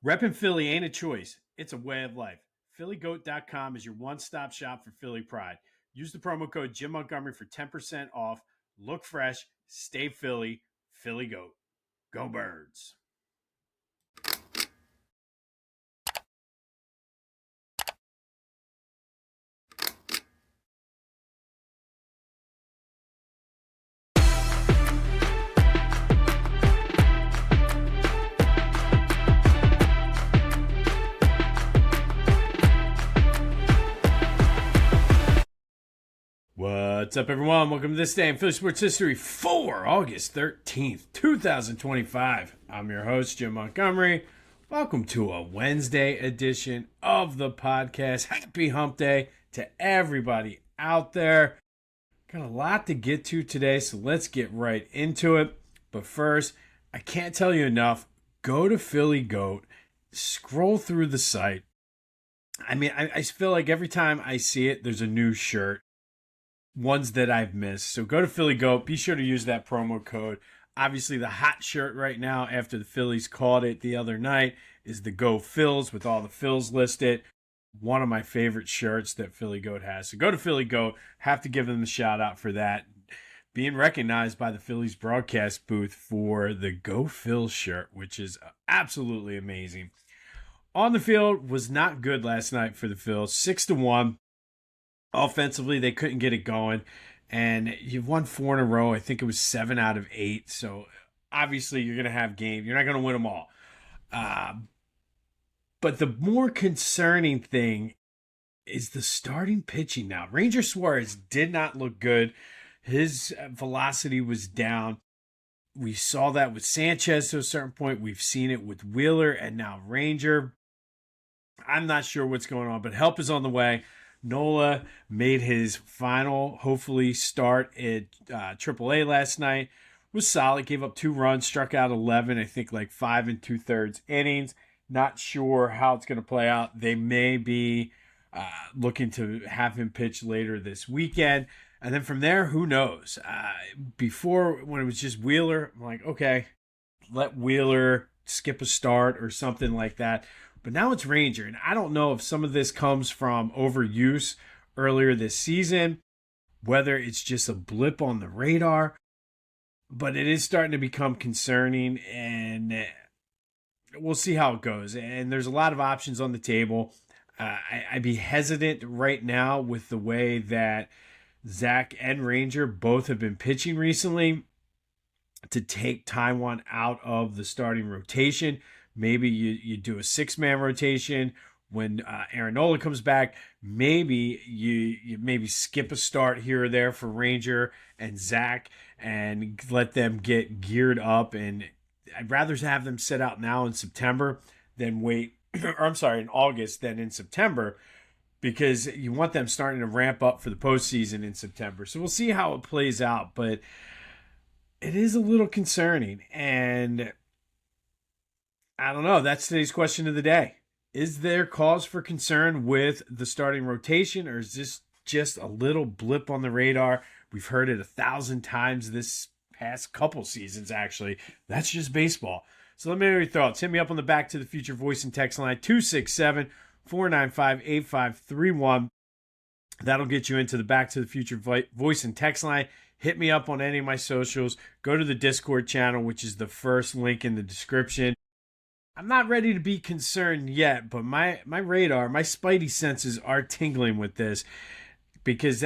Reppin' Philly ain't a choice, it's a way of life. PhillyGoat.com is your one-stop shop for Philly pride. Use the promo code Jim Montgomery for 10% off. Look fresh, stay Philly, Philly Goat. Go Birds. What's up, everyone? Welcome to this day in Philly sports history for August 13th, 2025. I'm your host, Jim Montgomery. Welcome to a Wednesday edition of the podcast. Happy hump day to everybody out there. Got a lot to get to today, so let's get right into it. But first, I can't tell you enough. Go to Philly Goat, scroll through the site. I feel like every time I see it, there's a new shirt. Ones that I've missed. So go to Philly Goat. Be sure to use that promo code. Obviously, the hot shirt right now after the Phillies called it the other night is the Go Phils with all the Phils listed. One of my favorite shirts that Philly Goat has. So go to Philly Goat. Have to give them a shout out for that. Being recognized by the Phillies broadcast booth for the Go Phils shirt, which is absolutely amazing. On the field was not good last night for the Phils. 6-1. Offensively, they couldn't get it going, and you've won 4 in a row. I think it was 7 out of 8. So obviously, you're going to have games. You're not going to win them all. But the more concerning thing is the starting pitching now. Ranger Suarez did not look good. His velocity was down. We saw that with Sanchez to a certain point. We've seen it with Wheeler and now Ranger. I'm not sure what's going on, but help is on the way. Nola made his final, hopefully, start at AAA last night. Was solid, gave up 2 runs, struck out 11, I think like 5 2/3 innings. Not sure how it's going to play out. They may be looking to have him pitch later this weekend. And then from there, who knows? Before, when it was just Wheeler, I'm like, okay, let Wheeler skip a start or something like that. But now it's Ranger, and I don't know if some of this comes from overuse earlier this season, whether it's just a blip on the radar, but it is starting to become concerning, and we'll see how it goes. And there's a lot of options on the table. I'd be hesitant right now with the way that Zach and Ranger both have been pitching recently to take Taijuan out of the starting rotation. Maybe you do a 6-man rotation when Aaron Nola comes back. Maybe you maybe skip a start here or there for Ranger and Zach and let them get geared up. And I'd rather have them set out now in September than wait, or I'm sorry, in August than in September, because you want them starting to ramp up for the postseason in September. So we'll see how it plays out, but it is a little concerning. And I don't know. That's today's question of the day. Is there cause for concern with the starting rotation, or is this just a little blip on the radar? We've heard it 1,000 times this past couple seasons, actually. That's just baseball. So let me know your thoughts. Hit me up on the Back to the Future voice and text line 267-495-8531. That'll get you into the Back to the Future voice and text line. Hit me up on any of my socials. Go to the Discord channel, which is the first link in the description. I'm not ready to be concerned yet, but my radar, my spidey senses are tingling with this, because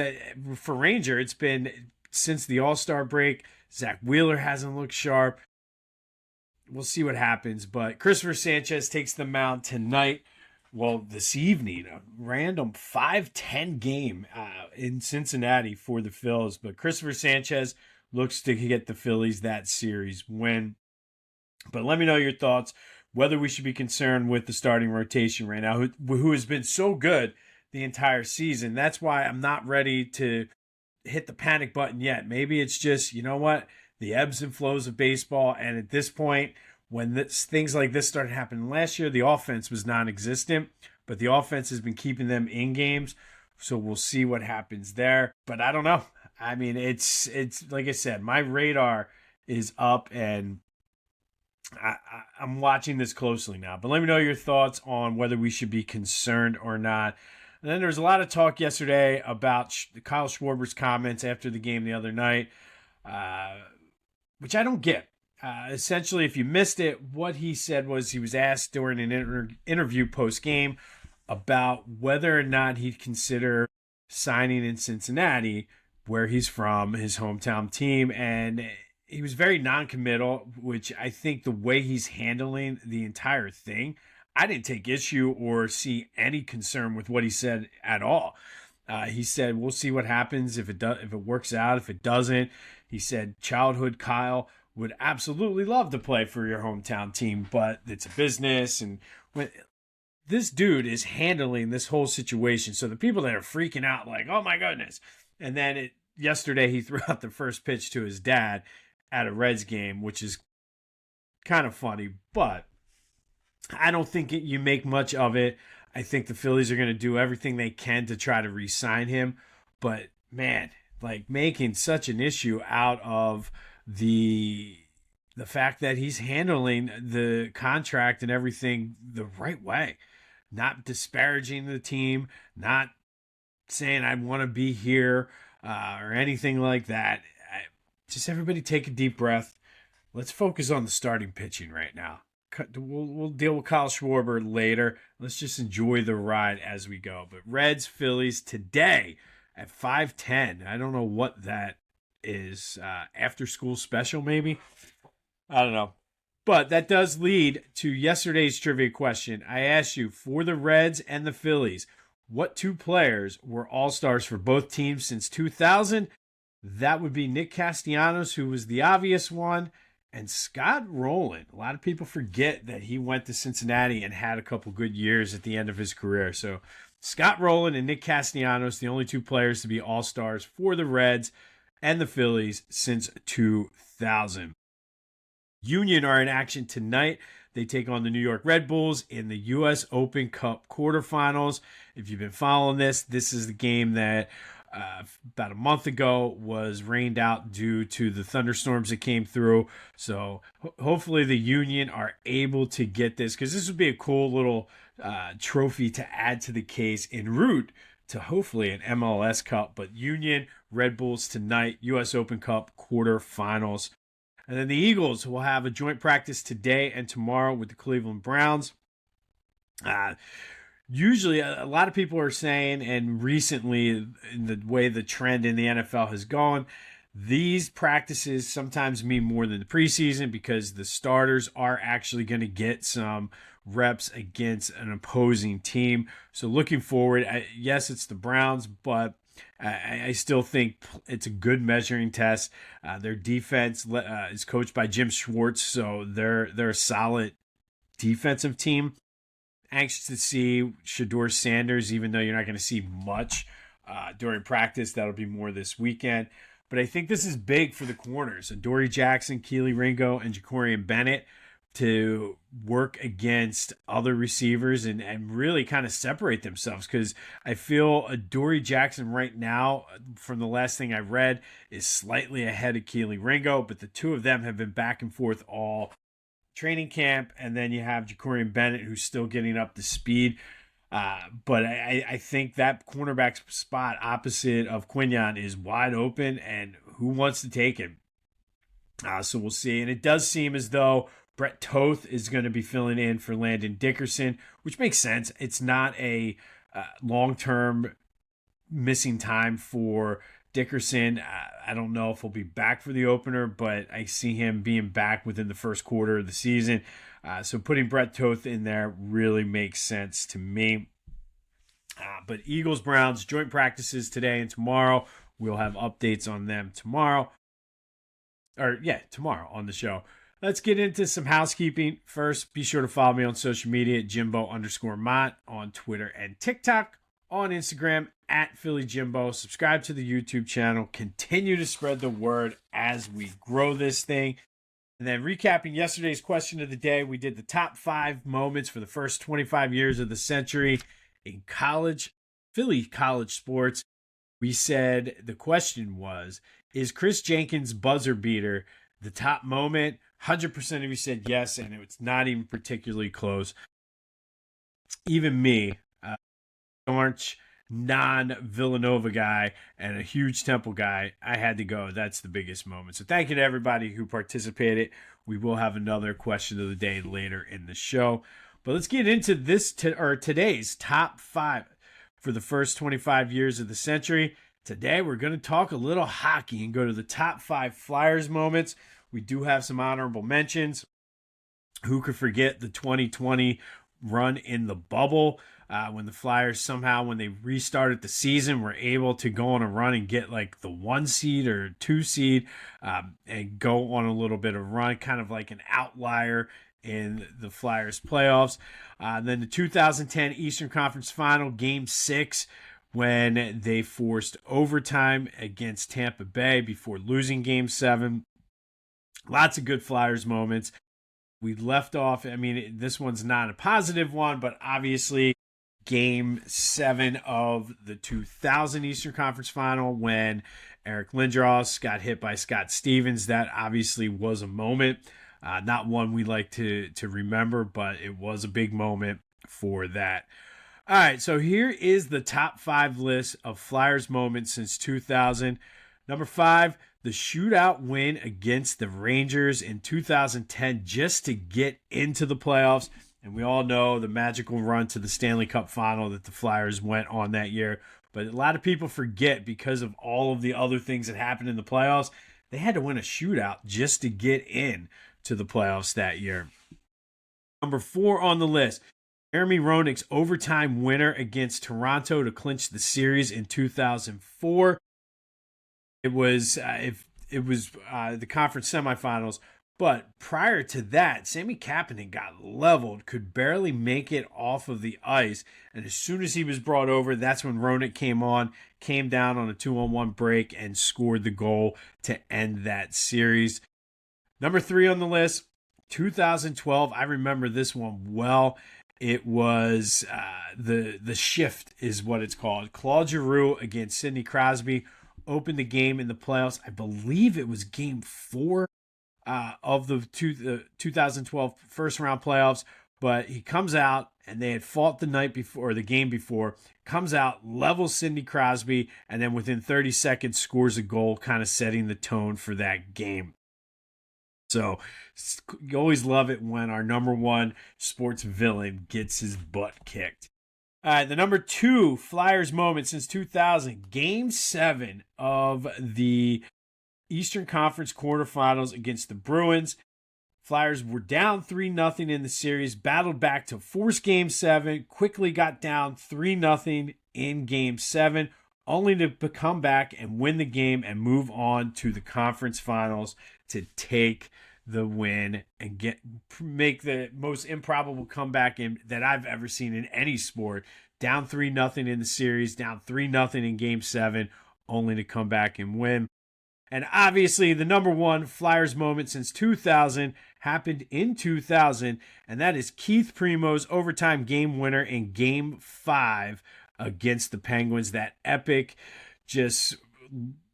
for Ranger, it's been since the All-Star break. Zach Wheeler hasn't looked sharp. We'll see what happens, but Christopher Sanchez takes the mound tonight. Well, this evening, a random 5-10 game in Cincinnati for the Phils, but Christopher Sanchez looks to get the Phillies that series win. But let me know your thoughts, whether we should be concerned with the starting rotation right now, who has been so good the entire season. That's why I'm not ready to hit the panic button yet. Maybe it's just, you know what, the ebbs and flows of baseball. And at this point, when things like this started happening last year, the offense was non-existent, but the offense has been keeping them in games. So we'll see what happens there. But I don't know. I mean, it's like I said, my radar is up, and I'm watching this closely now, but let me know your thoughts on whether we should be concerned or not. And then there's a lot of talk yesterday about Kyle Schwarber's comments after the game the other night, uh, which I don't get. Essentially, if you missed it, what he said was he was asked during an interview post-game about whether or not he'd consider signing in Cincinnati, where he's from, his hometown team, and he was very non-committal, which I think the way he's handling the entire thing, I didn't take issue or see any concern with what he said at all. He said, "We'll see what happens if if it works out. If it doesn't," he said, "Childhood Kyle would absolutely love to play for your hometown team, but it's a business." And when this dude is handling this whole situation, so the people that are freaking out, like, "Oh my goodness," and then yesterday he threw out the first pitch to his dad at a Reds game, which is kind of funny, but I don't think you make much of it. I think the Phillies are going to do everything they can to try to re-sign him, but man, like making such an issue out of the fact that he's handling the contract and everything the right way, not disparaging the team, not saying I want to be here or anything like that. Just everybody take a deep breath. Let's focus on the starting pitching right now. We'll deal with Kyle Schwarber later. Let's just enjoy the ride as we go. But Reds, Phillies today at 5:10. I don't know what that is. After school special, maybe? I don't know. But that does lead to yesterday's trivia question. I asked you, for the Reds and the Phillies, what two players were all-stars for both teams since 2000? That would be Nick Castellanos, who was the obvious one, and Scott Rowland. A lot of people forget that he went to Cincinnati and had a couple good years at the end of his career. So Scott Rowland and Nick Castellanos, the only two players to be all-stars for the Reds and the Phillies since 2000. Union are in action tonight. They take on the New York Red Bulls in the U.S. Open Cup quarterfinals. If you've been following this is the game that about a month ago was rained out due to the thunderstorms that came through. So hopefully the Union are able to get this, because this would be a cool little trophy to add to the case en route to hopefully an MLS Cup. But Union, Red Bulls tonight, U.S. Open Cup quarterfinals. And then the Eagles will have a joint practice today and tomorrow with the Cleveland Browns. Usually, a lot of people are saying, and recently, in the way the trend in the NFL has gone, these practices sometimes mean more than the preseason because the starters are actually going to get some reps against an opposing team. So looking forward, yes, it's the Browns, but I still think it's a good measuring test. Their defense is coached by Jim Schwartz, so they're a solid defensive team. Anxious to see Shedeur Sanders, even though you're not going to see much during practice. That'll be more this weekend. But I think this is big for the corners. Adoree Jackson, Keely Ringo, and Jacorian Bennett to work against other receivers and really kind of separate themselves, because I feel Adoree Jackson right now, from the last thing I read, is slightly ahead of Keely Ringo, but the two of them have been back and forth all training camp, and then you have Jacorian Bennett, who's still getting up to speed. But I think that cornerback spot opposite of Quinyon is wide open, and who wants to take him? So we'll see. And it does seem as though Brett Toth is going to be filling in for Landon Dickerson, which makes sense. It's not a long-term missing time for Dickerson. I don't know if he'll be back for the opener, but I see him being back within the first quarter of the season. So putting Brett Toth in there really makes sense to me. But Eagles, Browns, joint practices today and tomorrow. We'll have updates on them tomorrow. Tomorrow on the show. Let's get into some housekeeping. First, be sure to follow me on social media at Jimbo_Mott on Twitter and TikTok. On Instagram at Philly Jimbo. Subscribe to the YouTube channel. Continue to spread the word as we grow this thing. And then recapping yesterday's question of the day, we did the top 5 moments for the first 25 years of the century in Philly college sports. We said the question was, is Chris Jenkins' buzzer beater the top moment 100% of you said yes, and it was not even particularly close. Even me, staunch non-Villanova guy and a huge Temple guy, I had to go. That's the biggest moment. So thank you to everybody who participated. We will have another question of the day later in the show. But let's get into today's top 5 for the first 25 years of the century. Today we're going to talk a little hockey and go to the top 5 Flyers moments. We do have some honorable mentions. Who could forget the 2020 run in the bubble? When the Flyers somehow, when they restarted the season, were able to go on a run and get like the 1 seed or 2 seed and go on a little bit of run, kind of like an outlier in the Flyers playoffs. Then the 2010 Eastern Conference Final, Game 6, when they forced overtime against Tampa Bay before losing Game 7. Lots of good Flyers moments. We left off, I mean, this one's not a positive one, but obviously Game 7 of the 2000 Eastern Conference Final when Eric Lindros got hit by Scott Stevens. That obviously was a moment. Not one we like to remember, but it was a big moment for that. All right, so here is the top 5 list of Flyers moments since 2000. Number 5, the shootout win against the Rangers in 2010 just to get into the playoffs. And we all know the magical run to the Stanley Cup final that the Flyers went on that year. But a lot of people forget because of all of the other things that happened in the playoffs, they had to win a shootout just to get in to the playoffs that year. Number 4 on the list, Jeremy Roenick's overtime winner against Toronto to clinch the series in 2004. It was the conference semifinals. But prior to that, Sammy Kapanen got leveled, could barely make it off of the ice. And as soon as he was brought over, that's when Roenick came down on a 2-on-1 break and scored the goal to end that series. Number 3 on the list, 2012. I remember this one well. It was the shift is what it's called. Claude Giroux against Sidney Crosby opened the game in the playoffs. I believe it was Game 4. Of the 2012 first round playoffs, but he comes out and they had fought the night before, or the game before, comes out, levels Sidney Crosby, and then within 30 seconds scores a goal, kind of setting the tone for that game. So you always love it when our number 1 sports villain gets his butt kicked. All right, the number 2 Flyers moment since 2000, Game 7 of the Eastern Conference quarterfinals against the Bruins. Flyers were down 3-0 in the series, battled back to force Game 7, quickly got down 3-0 in Game 7, only to come back and win the game and move on to the conference finals to take the win and make the most improbable comeback that I've ever seen in any sport. Down 3-0 in the series, down 3-0 in Game 7, only to come back and win. And obviously, the number 1 Flyers moment since 2000 happened in 2000, and that is Keith Primo's overtime game winner in Game 5 against the Penguins. That epic, just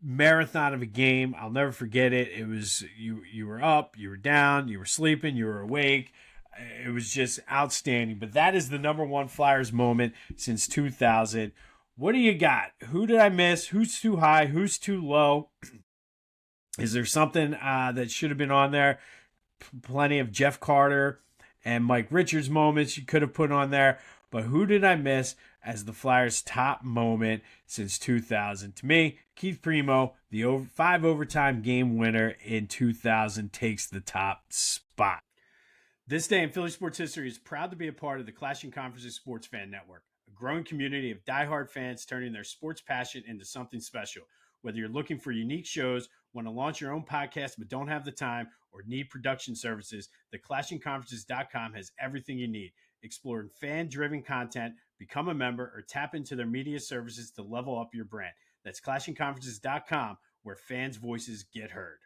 marathon of a game. I'll never forget it. It was you were up, you were down, you were sleeping, you were awake. It was just outstanding. But that is the number 1 Flyers moment since 2000. What do you got? Who did I miss? Who's too high? Who's too low? Is there something that should have been on there? Plenty of Jeff Carter and Mike Richards moments you could have put on there. But who did I miss as the Flyers' top moment since 2000? To me, Keith Primo, the 5 overtime game winner in 2000, takes the top spot. This day in Philly sports history is proud to be a part of the Clashing Conferences Sports Fan Network, a growing community of diehard fans turning their sports passion into something special. Whether you're looking for unique shows, want to launch your own podcast but don't have the time, or need production services, the ClashingConferences.com has everything you need. Explore fan-driven content, become a member, or tap into their media services to level up your brand. That's ClashingConferences.com, where fans' voices get heard.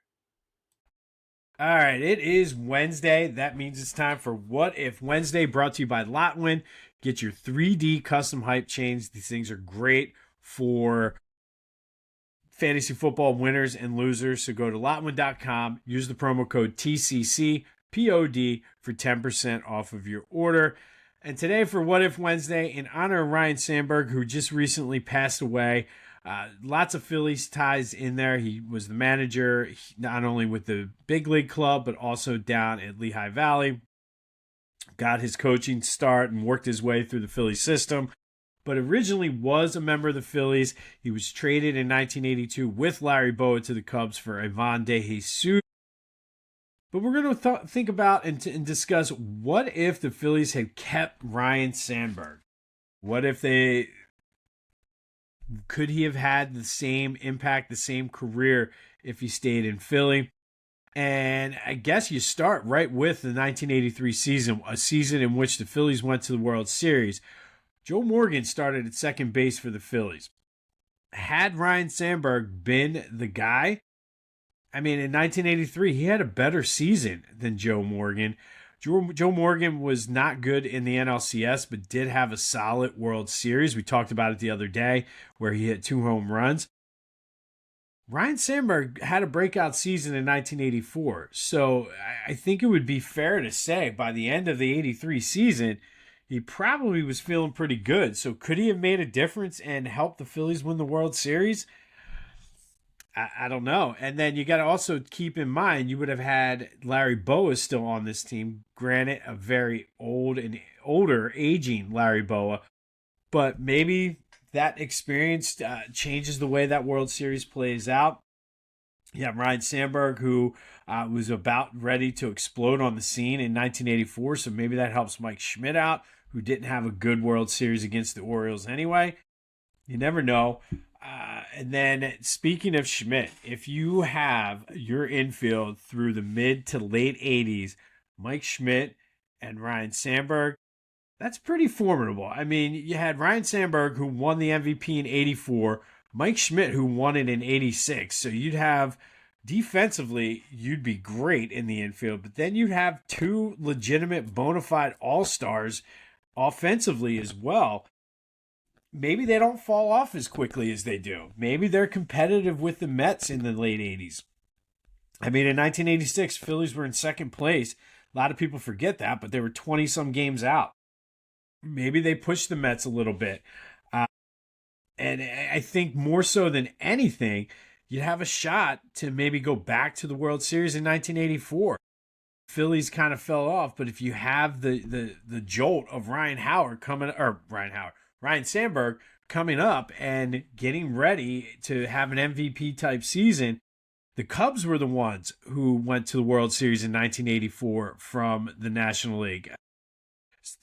All right, it is Wednesday. That means it's time for What If Wednesday, brought to you by Lotwin. Get your 3D custom hype chains. These things are great for fantasy football winners and losers. So go to lotwin.com, use the promo code TCCPOD for 10% off of your order. And today for What If Wednesday, in honor of Ryan Sandberg, who just recently passed away. Lots of Phillies ties in there. He was the manager, not only with the big league club, but also down at Lehigh Valley. Got his coaching start and worked his way through the Phillies system, but originally was a member of the Phillies. He was traded in 1982 with Larry Bowa to the Cubs for Ivan De Jesus. But we're going to think about and discuss, what if the Phillies had kept Ryan Sandberg? What if could he have had the same impact, the same career if he stayed in Philly? And I guess you start right with the 1983 season, a season in which the Phillies went to the World Series. Joe Morgan started at second base for the Phillies. Had Ryan Sandberg been the guy, I mean, in 1983, he had a better season than Joe Morgan. Joe Morgan was not good in the NLCS, but did have a solid World Series. We talked about it the other day, where he hit 2 home runs. Ryan Sandberg had a breakout season in 1984, so I think it would be fair to say by the end of the 83 season, he probably was feeling pretty good. So could he have made a difference and helped the Phillies win the World Series? I don't know. And then you got to also keep in mind, you would have had Larry Bowa still on this team. Granted, a very older, aging Larry Bowa. But maybe that experience changes the way that World Series plays out. You have Ryan Sandberg, who was about ready to explode on the scene in 1984. So maybe that helps Mike Schmidt out, who didn't have a good World Series against the Orioles anyway. You never know. And then speaking of Schmidt, if you have your infield through the mid to late 80s, Mike Schmidt and Ryan Sandberg, that's pretty formidable. I mean, you had Ryan Sandberg, who won the MVP in 84, Mike Schmidt, who won it in 86. So you'd have, defensively, you'd be great in the infield, but then you'd have 2 legitimate bona fide all-stars offensively as well. Maybe they don't fall off as quickly as they do. Maybe they're competitive with the Mets in the late 80s. I mean, in 1986, Phillies were in second place. A lot of people forget that, but they were 20-some games out. Maybe they pushed the Mets a little bit. And I think more so than anything, you'd have a shot to maybe go back to the World Series in 1984. Phillies kind of fell off, but if you have the jolt of Ryan Sandberg coming up and getting ready to have an MVP type season. The Cubs were the ones who went to the World Series in 1984 from the National League.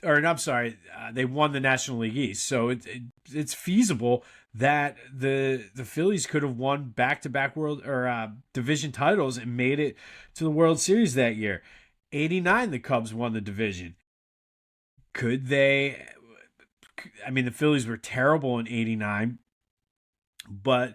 They won the National League East. So it's feasible that the Phillies could have won back-to-back division titles and made it to the World Series that year. 89, the Cubs won the division. Could they? I mean, the Phillies were terrible in 89, but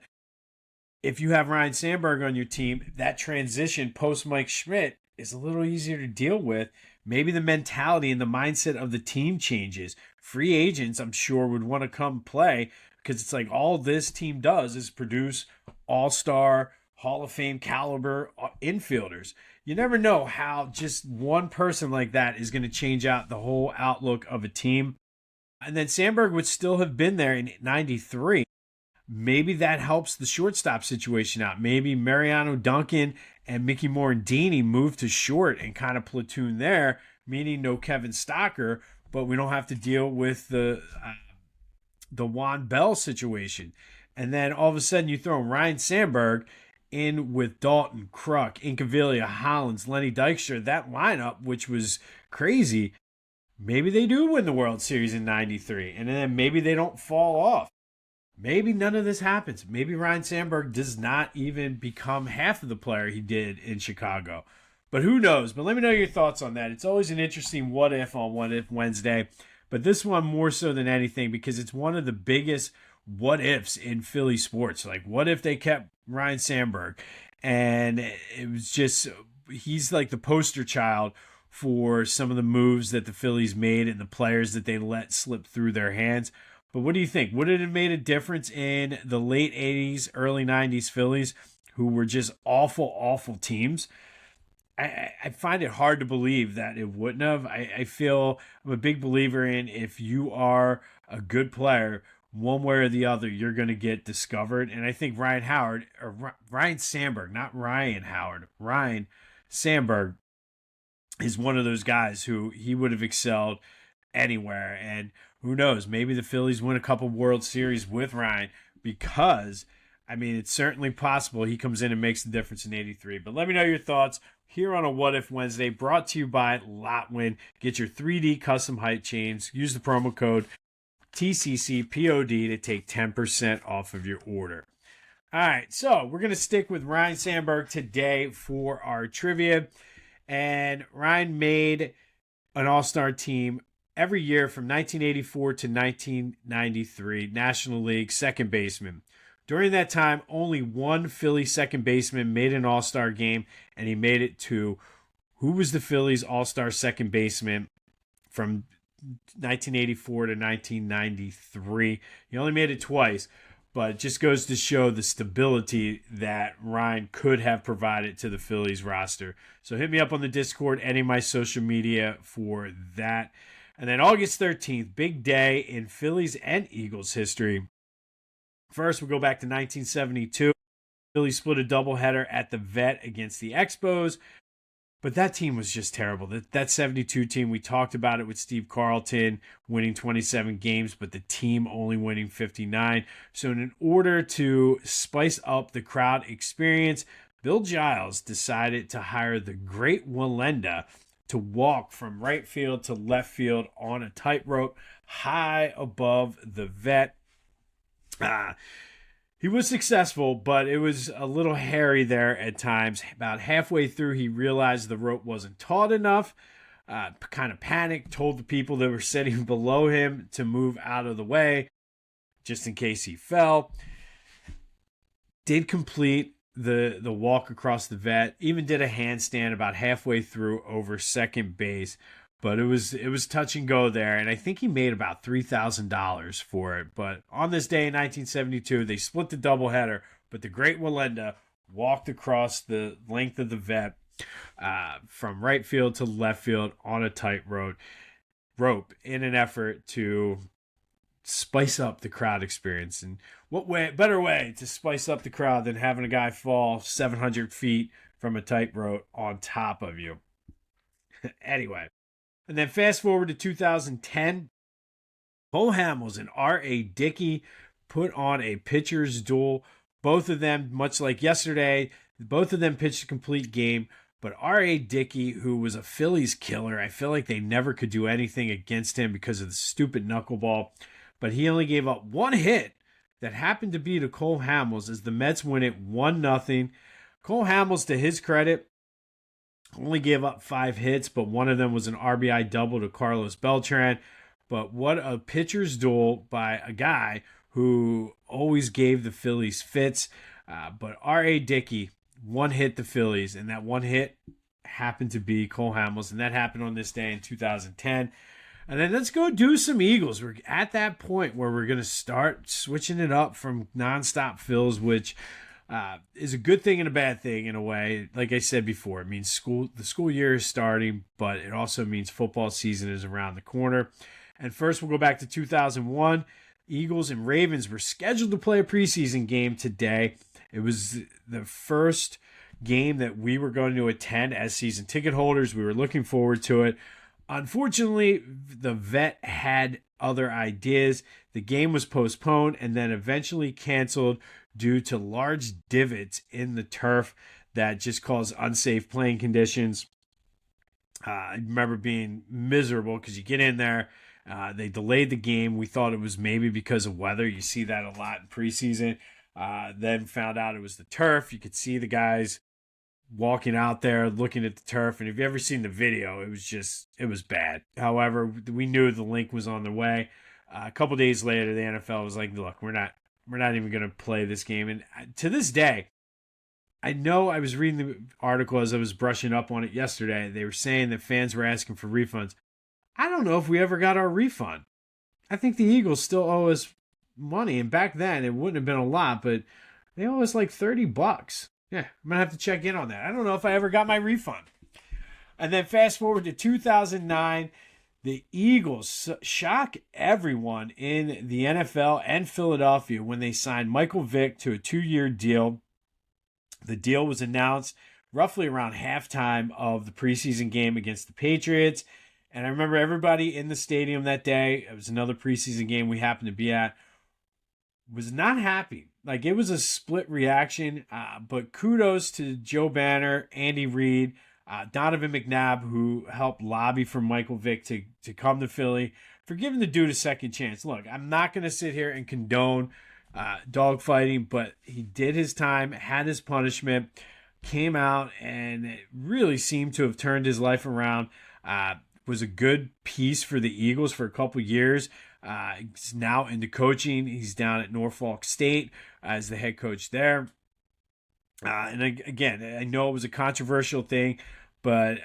if you have Ryan Sandberg on your team, that transition post Mike Schmidt is a little easier to deal with. Maybe the mentality and the mindset of the team changes. Free agents, I'm sure, would want to come play, because it's like all this team does is produce all-star, Hall of Fame caliber infielders. You never know how just one person like that is going to change out the whole outlook of a team. And then Sandberg would still have been there in 93. Maybe that helps the shortstop situation out. Maybe Mariano Duncan and Mickey Morandini move to short and kind of platoon there, meaning no Kevin Stocker, but we don't have to deal with the Juan Bell situation. And then all of a sudden you throw Ryan Sandberg in with Dalton, Kruk, Incaviglia, Hollins, Lenny Dykstra, that lineup, which was crazy. Maybe they do win the World Series in 93, and then maybe they don't fall off. Maybe none of this happens. Maybe Ryan Sandberg does not even become half of the player he did in Chicago. But who knows? But let me know your thoughts on that. It's always an interesting what if on What If Wednesday. But this one more so than anything, because it's one of the biggest what ifs in Philly sports. Like, what if they kept Ryan Sandberg? And it was just, he's like the poster child for some of the moves that the Phillies made and the players that they let slip through their hands. But what do you think? Would it have made a difference in the late 80s, early 90s Phillies, who were just awful, awful teams? I find it hard to believe that it wouldn't have. I feel I'm a big believer in if you are a good player, one way or the other, you're going to get discovered. And I think Ryan Sandberg, not Ryan Howard, Ryan Sandberg is one of those guys who he would have excelled anywhere. And who knows, maybe the Phillies win a couple World Series with Ryan because, I mean, it's certainly possible he comes in and makes the difference in 83. But let me know your thoughts here on a What If Wednesday, brought to you by Lotwin. Get your 3D custom height chains. Use the promo code TCCPOD to take 10% off of your order. All right, so we're going to stick with Ryan Sandberg today for our trivia. And Ryan made an all-star team every year from 1984 to 1993, National League second baseman. During that time, only one Philly second baseman made an all-star game, and he made it to who was the Phillies all-star second baseman from 1984 to 1993. He only made it twice, but it just goes to show the stability that Ryan could have provided to the Phillies roster. So hit me up on the Discord, any of my social media for that. And then August 13th, big day in Phillies and Eagles history. First, we'll go back to 1972. Phillies split a doubleheader at the Vet against the Expos. But that team was just terrible. That 72 team, we talked about it with Steve Carlton winning 27 games, but the team only winning 59. So in order to spice up the crowd experience, Bill Giles decided to hire the great Wallenda to walk from right field to left field on a tightrope high above the Vet. He was successful, but it was a little hairy there at times. About halfway through, he realized the rope wasn't taut enough, kind of panicked, told the people that were sitting below him to move out of the way, just in case he fell. Did complete the walk across the Vet, even did a handstand about halfway through over second base. But it was touch and go there, and I think he made about $3,000 for it. But on this day in 1972, they split the doubleheader, but the great Wallenda walked across the length of the Vet from right field to left field on a tight rope in an effort to spice up the crowd experience. And better way to spice up the crowd than having a guy fall 700 feet from a tightrope on top of you. Anyway. And then fast forward to 2010, Cole Hamels and R.A. Dickey put on a pitcher's duel. Both of them, much like yesterday, both of them pitched a complete game. But R.A. Dickey, who was a Phillies killer, I feel like they never could do anything against him because of the stupid knuckleball. But he only gave up one hit that happened to be to Cole Hamels as the Mets win it 1-0. Cole Hamels, to his credit, only gave up 5 hits, but one of them was an RBI double to Carlos Beltran. But what a pitcher's duel by a guy who always gave the Phillies fits. But R.A. Dickey one hit the Phillies, and that one hit happened to be Cole Hamels, and that happened on this day in 2010. And then let's go do some Eagles. We're at that point where we're going to start switching it up from nonstop Phils, which is a good thing and a bad thing in a way. Like I said before, it means the school year is starting, but it also means football season is around the corner. And first, we'll go back to 2001. Eagles and Ravens were scheduled to play a preseason game today. It was the first game that we were going to attend as season ticket holders. We were looking forward to it. Unfortunately, the Vet had other ideas. The game was postponed and then eventually canceled due to large divots in the turf that just caused unsafe playing conditions. I remember being miserable because you get in there. They delayed the game. We thought it was maybe because of weather. You see that a lot in preseason. Then found out it was the turf. You could see the guys walking out there looking at the turf. And if you've ever seen the video, it was bad. However, we knew the link was on the way. A couple days later, the NFL was like, look, we're not even going to play this game. And to this day, I know I was reading the article as I was brushing up on it yesterday. They were saying that fans were asking for refunds. I don't know if we ever got our refund. I think the Eagles still owe us money. And back then, it wouldn't have been a lot, but they owe us like $30. Yeah, I'm going to have to check in on that. I don't know if I ever got my refund. And then fast forward to 2009, the Eagles shock everyone in the NFL and Philadelphia when they signed Michael Vick to a 2-year deal. The deal was announced roughly around halftime of the preseason game against the Patriots. And I remember everybody in the stadium that day, it was another preseason game we happened to be at, was not happy. Like, it was a split reaction, but kudos to Joe Banner, Andy Reid, Donovan McNabb, who helped lobby for Michael Vick to come to Philly, for giving the dude a second chance. Look, I'm not going to sit here and condone dogfighting, but he did his time, had his punishment, came out, and really seemed to have turned his life around. Was a good piece for the Eagles for a couple years. He's now into coaching. He's down at Norfolk State as the head coach there. And again, I know it was a controversial thing, but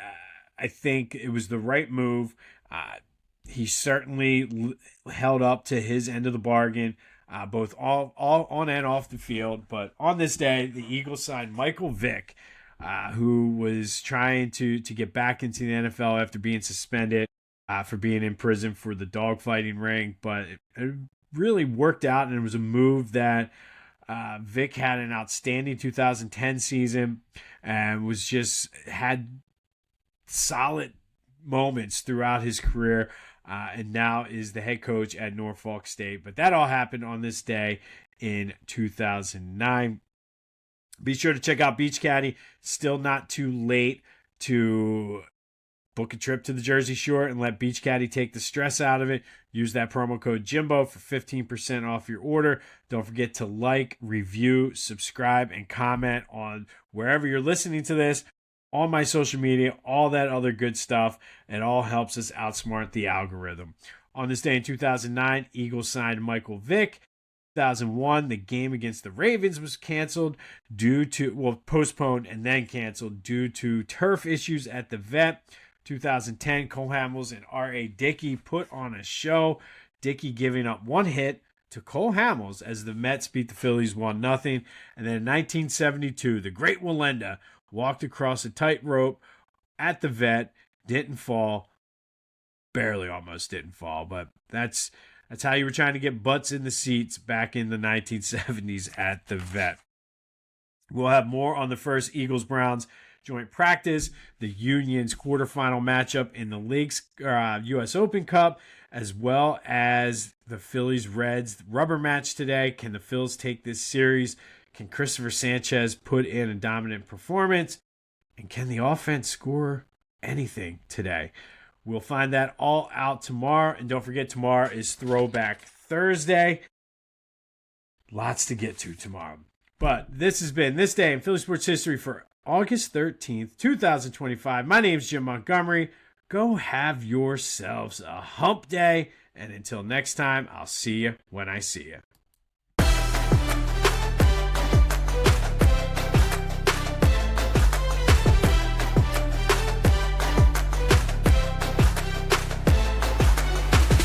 I think it was the right move. He certainly held up to his end of the bargain, both all on and off the field. But on this day, the Eagles signed Michael Vick, who was trying to get back into the NFL after being suspended for being in prison for the dogfighting ring. But it really worked out, and it was a move that Vick had an outstanding 2010 season and had solid moments throughout his career, and now is the head coach at Norfolk State. But that all happened on this day in 2009. Be sure to check out Beach Caddy. Still not too late to book a trip to the Jersey Shore and let Beach Caddy take the stress out of it. Use that promo code Jimbo for 15% off your order. Don't forget to like, review, subscribe, and comment on wherever you're listening to this, on my social media, all that other good stuff. It all helps us outsmart the algorithm. On this day in 2009, Eagles signed Michael Vick. 2001, the game against the Ravens was canceled postponed and then canceled due to turf issues at the vet. 2010, Cole Hamels and R.A. Dickey put on a show. Dickey giving up one hit to Cole Hamels as the Mets beat the Phillies 1-0. And then in 1972, the great Wallenda walked across a tightrope at the vet, didn't fall, barely almost didn't fall, but that's how you were trying to get butts in the seats back in the 1970s at the vet. We'll have more on the first Eagles-Browns joint practice, the Union's quarterfinal matchup in the league's U.S. Open Cup, as well as the Phillies-Reds rubber match today. Can the Phils take this series? Can Christopher Sanchez put in a dominant performance? And can the offense score anything today? We'll find that all out tomorrow. And don't forget, tomorrow is Throwback Thursday. Lots to get to tomorrow. But this has been This Day in Philly Sports History for August 13th, 2025. My name's Jim Montgomery. Go have yourselves a hump day. And until next time, I'll see you when I see you.